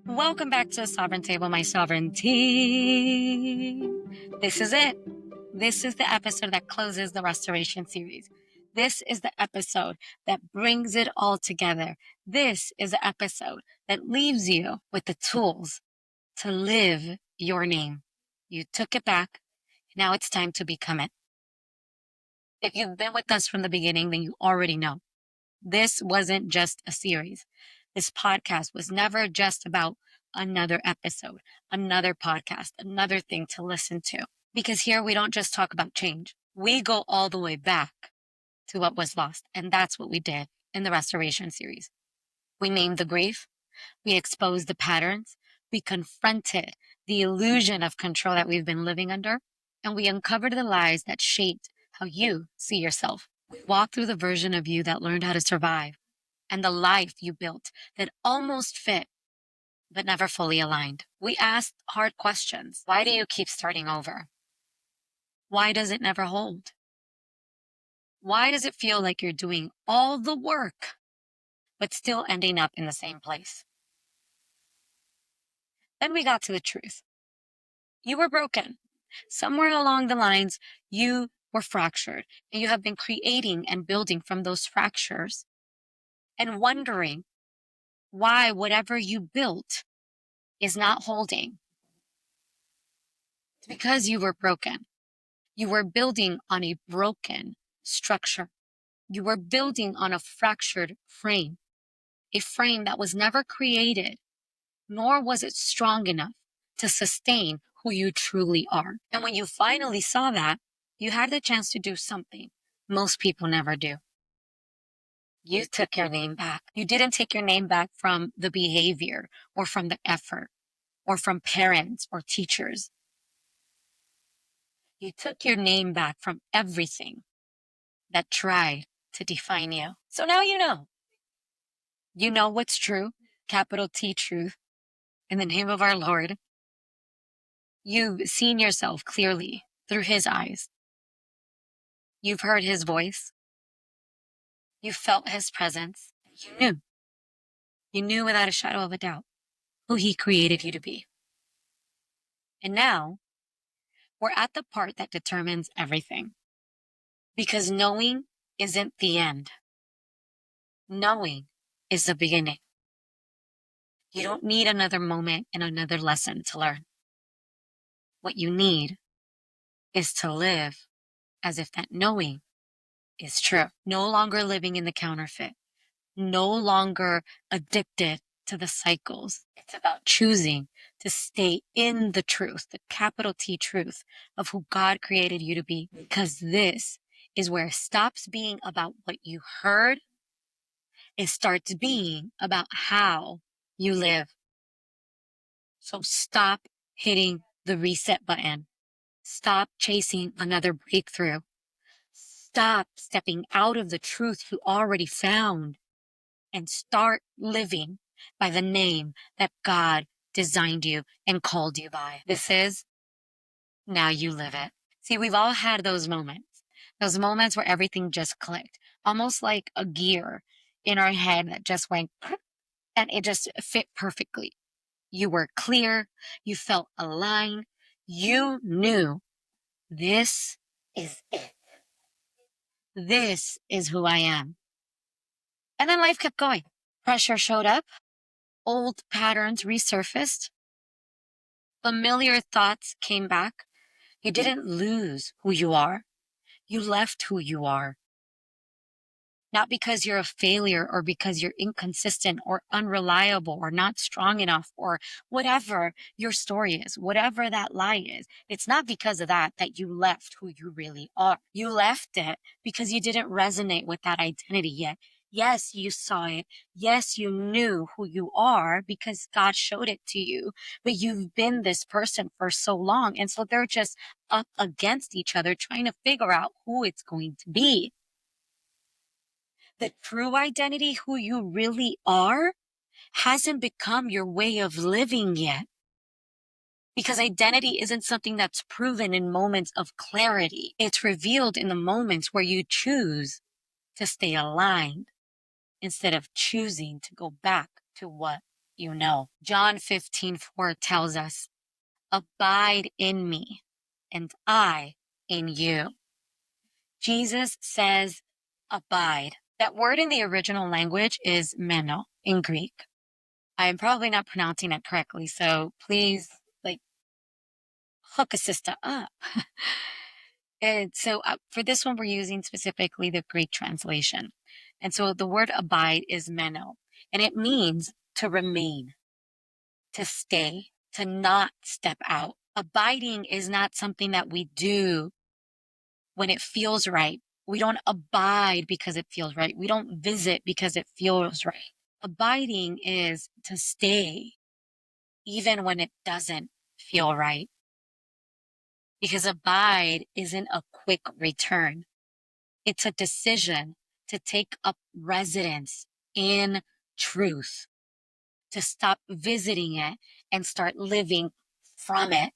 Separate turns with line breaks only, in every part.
Welcome back to Sovereign Table, my sovereignty. This is it. This is the episode that closes the restoration series. This is the episode that brings it all together. This is the episode that leaves you with the tools to live your name. You took it back. Now it's time to become it. If you've been with us from the beginning, then you already know. This wasn't just a series. This podcast was never just about another episode, another podcast, another thing to listen to. Because here we don't just talk about change. We go all the way back to what was lost. And that's what we did in the restoration series. We named the grief. We exposed the patterns. We confronted the illusion of control that we've been living under. And we uncovered the lies that shaped how you see yourself. We walked through the version of you that learned how to survive and the life you built that almost fit, but never fully aligned. We asked hard questions. Why do you keep starting over? Why does it never hold? Why does it feel like you're doing all the work, but still ending up in the same place? Then we got to the truth. You were broken. Somewhere along the lines, you were fractured, and you have been creating and building from those fractures and wondering why whatever you built is not holding. It's because you were broken. You were building on a broken structure. You were building on a fractured frame, a frame that was never created, nor was it strong enough to sustain who you truly are. And when you finally saw that, you had the chance to do something most people never do. You took your name back. You didn't take your name back from the behavior or from the effort or from parents or teachers. You took your name back from everything that tried to define you. So now you know. You know what's true, capital T truth, in the name of our Lord. You've seen yourself clearly through his eyes. You've heard his voice. You felt his presence. You knew. You knew without a shadow of a doubt who he created you to be. And now we're at the part that determines everything. Because knowing isn't the end. Knowing is the beginning. You don't need another moment and another lesson to learn. What you need is to live as if that knowing is true. No longer living in the counterfeit. No longer addicted to the cycles. It's about choosing to stay in the truth, the capital T truth of who God created you to be. Because this is where it stops being about what you heard. It starts being about how you live. So stop hitting the reset button. Stop chasing another breakthrough. Stop stepping out of the truth you already found and start living by the name that God designed you and called you by. This is now you live it. See, we've all had those moments where everything just clicked, almost like a gear in our head that just went and it just fit perfectly. You were clear. You felt aligned. You knew this is it. This is who I am. And then life kept going. Pressure showed up. Old patterns resurfaced. Familiar thoughts came back. You didn't lose who you are. You left who you are. Not because you're a failure or because you're inconsistent or unreliable or not strong enough or whatever your story is, whatever that lie is. It's not because of that you left who you really are. You left it because you didn't resonate with that identity yet. Yes, you saw it. Yes, you knew who you are because God showed it to you, but you've been this person for so long. And so they're just up against each other trying to figure out who it's going to be. The true identity, who you really are, hasn't become your way of living yet. Because identity isn't something that's proven in moments of clarity. It's revealed in the moments where you choose to stay aligned instead of choosing to go back to what you know. John 15:4 tells us, abide in me and I in you. Jesus says, abide. That word in the original language is meno in Greek. I'm probably not pronouncing it correctly, so please, like, hook a sister up. And so for this one, we're using specifically the Greek translation. And so the word abide is meno, and it means to remain, to stay, to not step out. Abiding is not something that we do when it feels right. We don't abide because it feels right. We don't visit because it feels right. Abiding is to stay even when it doesn't feel right. Because abide isn't a quick return. It's a decision to take up residence in truth, to stop visiting it and start living from it.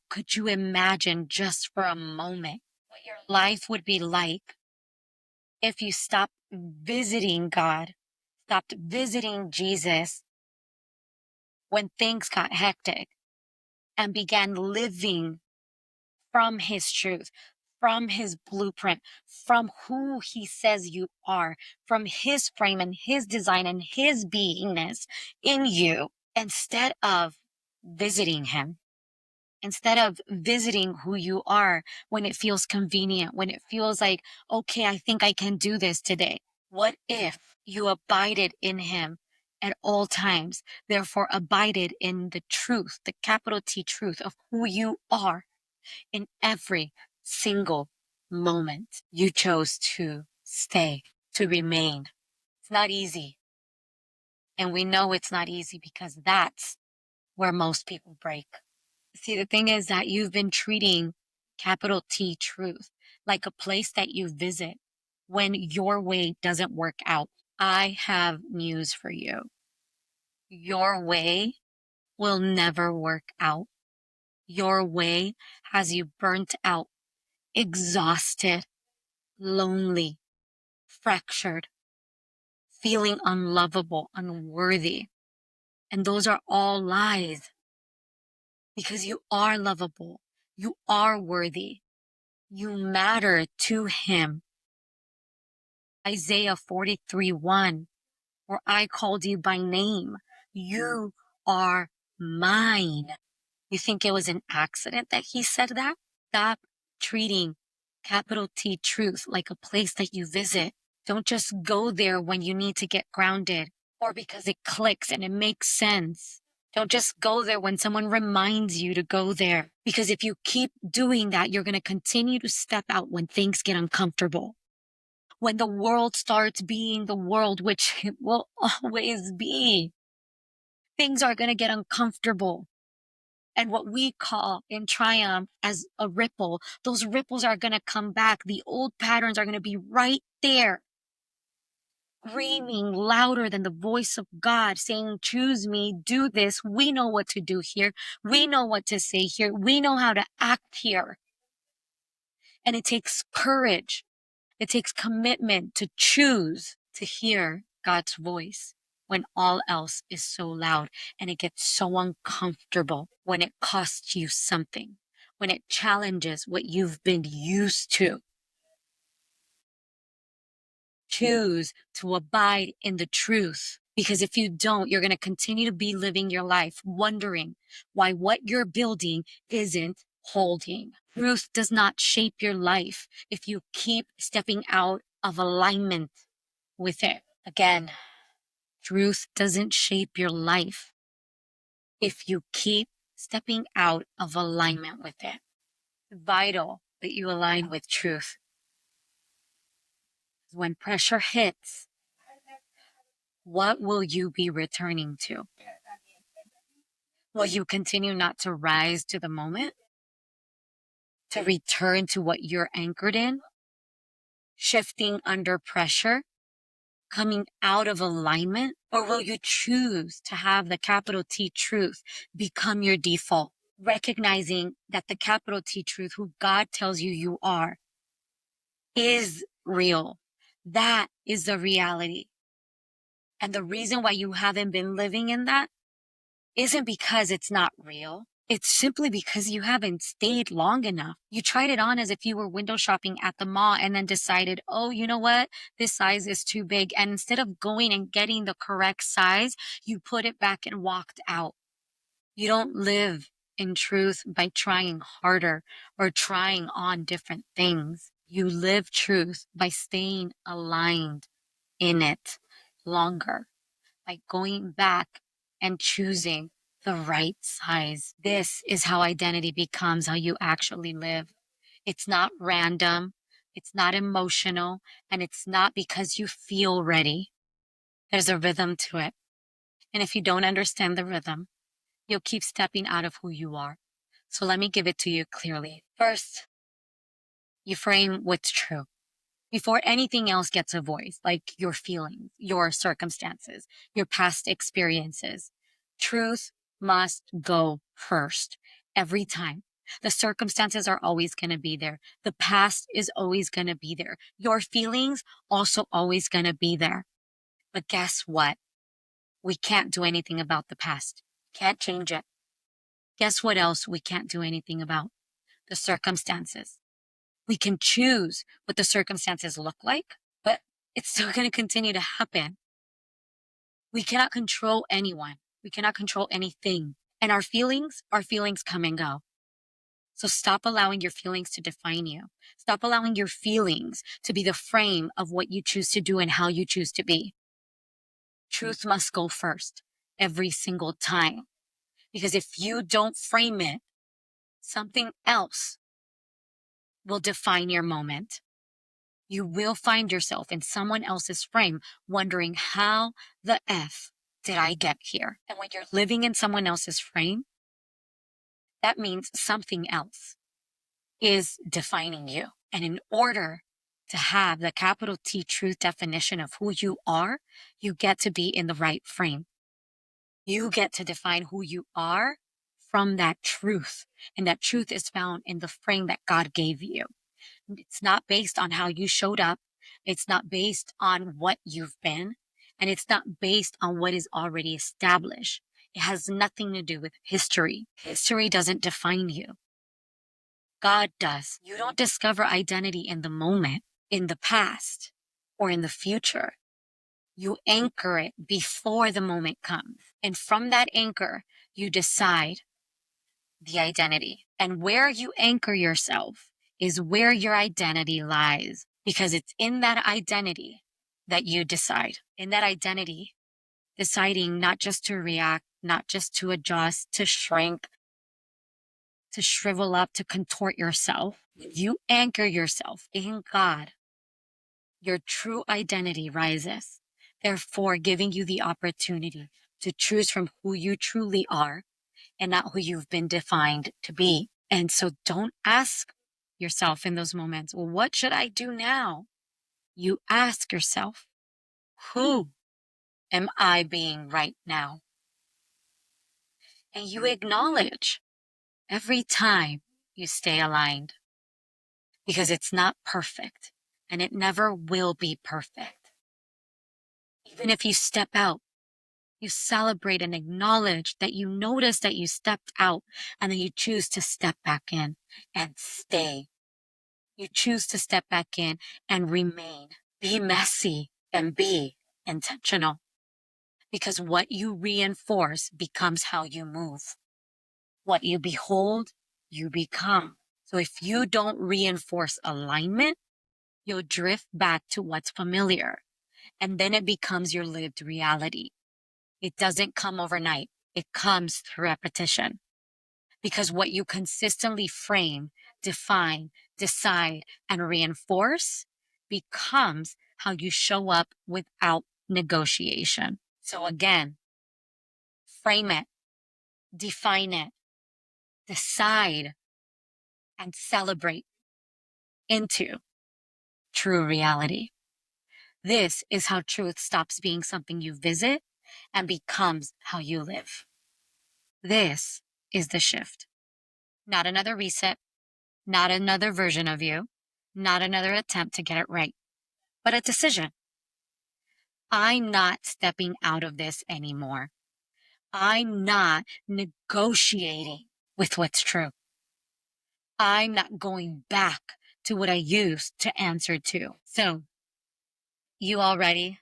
Could you imagine just for a moment what your life would be like if you stopped visiting God, stopped visiting Jesus when things got hectic, and began living from his truth, from his blueprint, from who he says you are, from his frame and his design and his beingness in you, instead of visiting him, instead of visiting who you are when it feels convenient, when it feels like, okay, I think I can do this today. What if you abided in him at all times, therefore abided in the truth, the capital T truth of who you are in every single moment you chose to stay, to remain? It's not easy. And we know it's not easy because that's where most people break. See, the thing is that you've been treating capital T truth like a place that you visit when your way doesn't work out. I have news for you. Your way will never work out. Your way has you burnt out, exhausted, lonely, fractured, feeling unlovable, unworthy. And those are all lies because you are lovable. You are worthy. You matter to him. Isaiah 43:1, where I called you by name. You are mine. You think it was an accident that he said that? Stop treating capital T truth like a place that you visit. Don't just go there when you need to get grounded or because it clicks and it makes sense. Don't just go there when someone reminds you to go there. Because if you keep doing that, you're going to continue to step out when things get uncomfortable. When the world starts being the world, which it will always be, things are going to get uncomfortable. And what we call in Triumph as a ripple, those ripples are going to come back. The old patterns are going to be right there, screaming louder than the voice of God, saying, choose me, do this. We know what to do here. We know what to say here. We know how to act here. And it takes courage. It takes commitment to choose to hear God's voice when all else is so loud, and it gets so uncomfortable when it costs you something, when it challenges what you've been used to. Choose to abide in the truth, because if you don't, you're going to continue to be living your life wondering why what you're building isn't holding. Truth does not shape your life if you keep stepping out of alignment with it. Again, truth doesn't shape your life if you keep stepping out of alignment with it. It's vital that you align with truth. When pressure hits, what will you be returning to? Will you continue not to rise to the moment? To return to what you're anchored in? Shifting under pressure? Coming out of alignment? Or will you choose to have the capital T truth become your default? Recognizing that the capital T truth, who God tells you you are, is real. That is the reality. And the reason why you haven't been living in that isn't because it's not real. It's simply because you haven't stayed long enough. You tried it on as if you were window shopping at the mall and then decided, oh, you know what? This size is too big. And instead of going and getting the correct size, you put it back and walked out. You don't live in truth by trying harder or trying on different things. You live truth by staying aligned in it longer, by going back and choosing the right size. This is how identity becomes how you actually live. It's not random, it's not emotional, and it's not because you feel ready. There's a rhythm to it. And if you don't understand the rhythm, you'll keep stepping out of who you are. So let me give it to you clearly. First, you frame what's true before anything else gets a voice, like your feelings, your circumstances, your past experiences. Truth must go first every time. The circumstances are always going to be there. The past is always going to be there. Your feelings also always going to be there. But guess what? We can't do anything about the past. Can't change it. Guess what else we can't do anything about? The circumstances. We can choose what the circumstances look like, but it's still going to continue to happen. We cannot control anyone. We cannot control anything. And our feelings come and go. So stop allowing your feelings to define you. Stop allowing your feelings to be the frame of what you choose to do and how you choose to be. Truth must go first every single time. Because if you don't frame it, something else will define your moment. You will find yourself in someone else's frame wondering, how the F did I get here? And when you're living in someone else's frame, that means something else is defining you. And in order to have the capital T truth definition of who you are, you get to be in the right frame. You get to define who you are from that truth. And that truth is found in the frame that God gave you. It's not based on how you showed up. It's not based on what you've been. And it's not based on what is already established. It has nothing to do with history. History doesn't define you. God does. You don't discover identity in the moment, in the past, or in the future. You anchor it before the moment comes. And from that anchor, you decide the identity. And where you anchor yourself is where your identity lies, because it's in that identity that you decide. In that identity, deciding not just to react, not just to adjust, to shrink, to shrivel up, to contort yourself. You anchor yourself in God. Your true identity rises, therefore giving you the opportunity to choose from who you truly are and not who you've been defined to be. And so don't ask yourself in those moments, well, what should I do now? You ask yourself, who am I being right now? And you acknowledge every time you stay aligned, because it's not perfect and it never will be perfect. Even if you step out, you celebrate and acknowledge that you notice that you stepped out, and then you choose to step back in and stay. You choose to step back in and remain. Be messy and be intentional, because what you reinforce becomes how you move. What you behold, you become. So if you don't reinforce alignment, you'll drift back to what's familiar, and then it becomes your lived reality. It doesn't come overnight. It comes through repetition, because what you consistently frame, define, decide, and reinforce becomes how you show up without negotiation. So again, frame it, define it, decide, and celebrate into true reality. This is how truth stops being something you visit and becomes how you live. This is the shift. Not another reset, not another version of you, not another attempt to get it right, but a decision. I'm not stepping out of this anymore. I'm not negotiating with what's true. I'm not going back to what I used to answer to. So, you all ready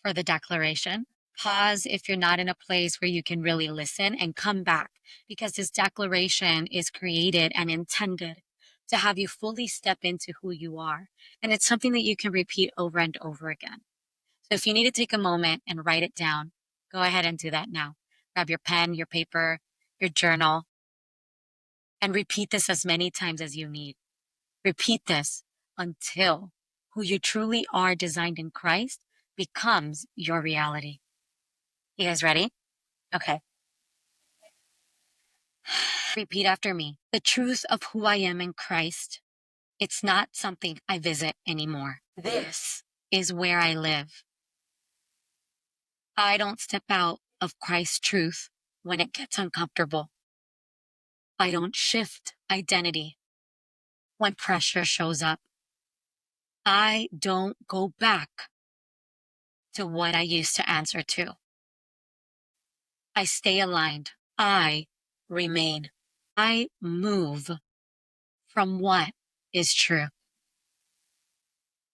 for the declaration? Pause if you're not in a place where you can really listen and come back, because this declaration is created and intended to have you fully step into who you are. And it's something that you can repeat over and over again. So if you need to take a moment and write it down, go ahead and do that now. Grab your pen, your paper, your journal, and repeat this as many times as you need. Repeat this until who you truly are designed in Christ becomes your reality. You guys ready? Okay. Repeat after me. The truth of who I am in Christ, it's not something I visit anymore. This is where I live. I don't step out of Christ's truth when it gets uncomfortable. I don't shift identity when pressure shows up. I don't go back to what I used to answer to. I stay aligned. I remain. I move from what is true.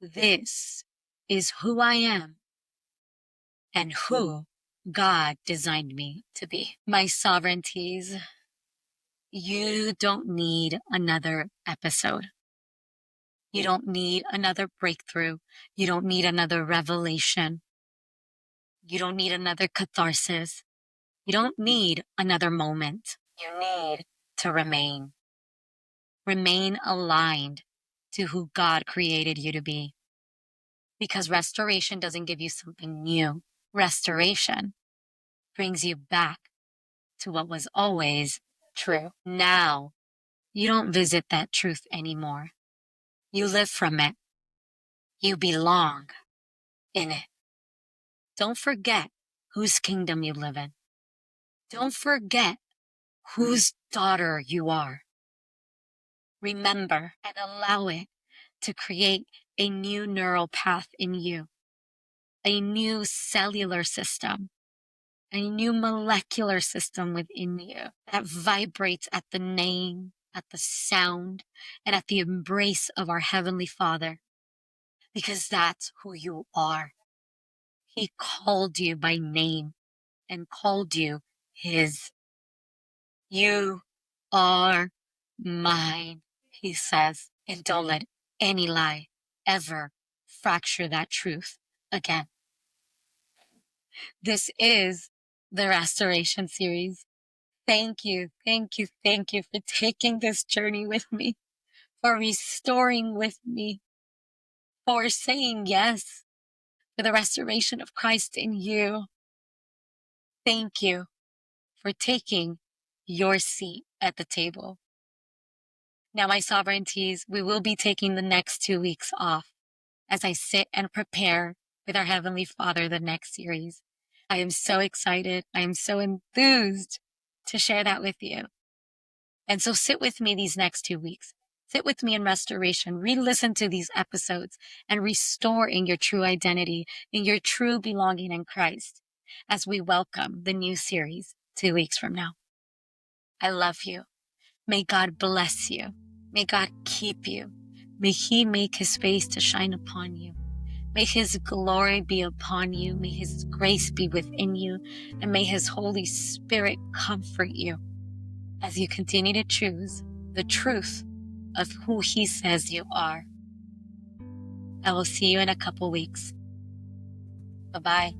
This is who I am and who God designed me to be. My sovereignties, you don't need another episode. You don't need another breakthrough. You don't need another revelation. You don't need another catharsis. You don't need another moment. You need to remain. Remain aligned to who God created you to be. Because restoration doesn't give you something new. Restoration brings you back to what was always true. Now, you don't visit that truth anymore. You live from it. You belong in it. Don't forget whose kingdom you live in. Don't forget whose daughter you are. Remember and allow it to create a new neural path in you, a new cellular system, a new molecular system within you that vibrates at the name, at the sound, and at the embrace of our Heavenly Father, because that's who you are. He called you by name and called you His. You are mine, He says, and don't let any lie ever fracture that truth again. This is the Restoration Series. Thank you, thank you, thank you for taking this journey with me, for restoring with me, for saying yes to the restoration of Christ in you. Thank you for taking your seat at the table. Now, my sovereignties, we will be taking the next 2 weeks off as I sit and prepare with our Heavenly Father the next series. I am so excited. I am so enthused to share that with you. And so sit with me these next 2 weeks. Sit with me in restoration. Re-listen to these episodes and restore in your true identity, in your true belonging in Christ as we welcome the new series 2 weeks from now. I love you. May God bless you. May God keep you. May He make His face to shine upon you. May His glory be upon you. May His grace be within you. And may His Holy Spirit comfort you as you continue to choose the truth of who He says you are. I will see you in a couple weeks. Bye-bye.